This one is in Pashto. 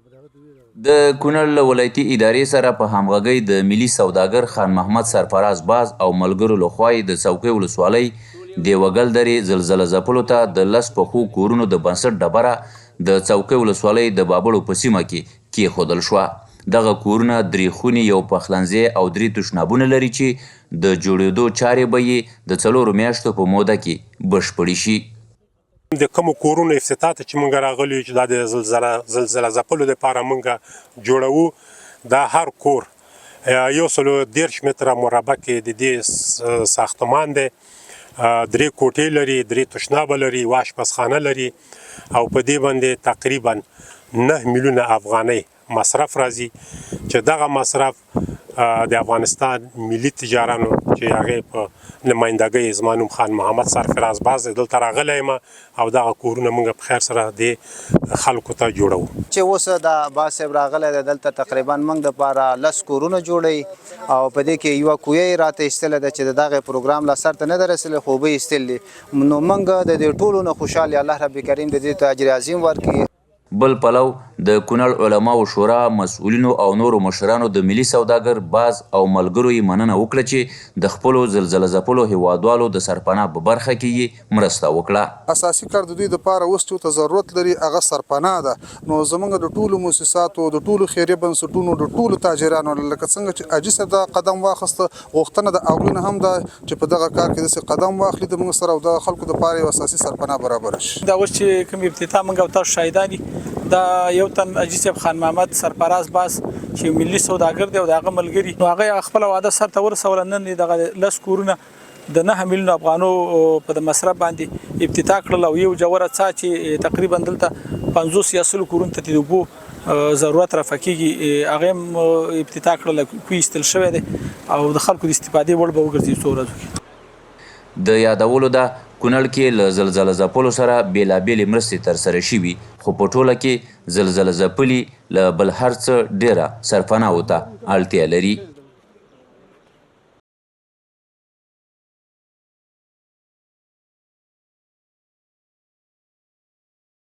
د کونړ له ولایتي ادارې سره په همغږۍ د ملي سوداګر خان محمد سرفراز باز او ملګرو لخوا د څوکۍ ولسوالۍ دیوګل درې زلزله ځپلو ته د 10 پخو کورونو د بنسټ ډبره د څوکۍ ولسوالۍ د بابړو په سیمه کې کېښودل شوه. دغه کورونه 3 خونې، یو پخلنځی او 3 تشنابونه لري چې د جوړېدو چارې به یې د 4 میاشتو په موده کې بشپړې شي. د کومو کورونو افتتاح ته چې موږ راغلي چې دا د زلزله ځپلو دپاره موږ جوړوو، دا هر کور 130 متره مربع کې د دې ساختمان دی. 3 کوټې لري، 3 تشنابه لري، یوه اشپزخانه لري او په دې باندې تقریبا 9 میلیونه افغانۍ مصرف راځي چې دغه مصرف د افغانستان ملي تجارانو چې هغې په نمایندګۍ زما نوم خان محمد سرفراز باز دی، دلته راغلی یم او دغه کورونه موږ په خیر سره د خلکو ته جوړوو. چې اوس د باز صاحب راغلی دی دلته تقریبا موږ دپاره 10 کورونه جوړوي او په دې کې یوه کویه یې راته ایستله ده چې د دغې پروګرام لا سر ته نه ده رسېدلی، خو اوبه ایستل دي. نو موږ د دې ټولو نه خوشحال الله رب کریم د دې ته اجر عظیم ورکړي. بل پلو د کونړ علماو شورا مسؤلینو او نورو مشرانو د ملي سوداګر باز او ملګرو یې مننه وکړه چې د خپلو زلزله ځپلو هیوادوالو د سرپناه په برخه کې یې مرسته وکړه. اساسي کار د دوی دپاره اوس چې ورته ضرورت لري هغه سرپناه ده. نو زموږ د ټولو مؤسساتو، د ټولو خیریه بنسټونو، د ټولو تاجرانو لکه څنګه چې حاجي صاحب دا قدم واخیسته، غوښتنه د هغوی نه هم ده چې په دغه کار کې داسې قدم واخلي د موږ سره او د خلکو دپاره یو اساسي سرپناه برابره شي. دا اوس چې کوم افتتاح موږ او تاسو شاهدان دي، دا یو تن حاجي صاحب خان محمد سرفراز باز چې ملي سوداګر دی او د هغه ملګري، نو هغه خپله وعده سرته ورسوله. نن یې دغه 10 کورونه د 9 میلیونو افغانو په د مصرف باندې افتتاح کړل او یو جوړه څاه چې تقریبا دلته 50 یا 100 کورونو ته د اوبو ضرورت رافع کېږي، هغه هم افتتاح کړل، کوی ایستل شوی دی او د خلکو د استفادې وړ به وګرځي څو ورځو کې. د یادولو ده کونړ کې له زلزله ځپلو سره بېلابېلې مرستې ترسره شوي، خو په ټوله کې زلزله ځپلي له بل هر څه ډېره سرپناهو ته اړتیا لري.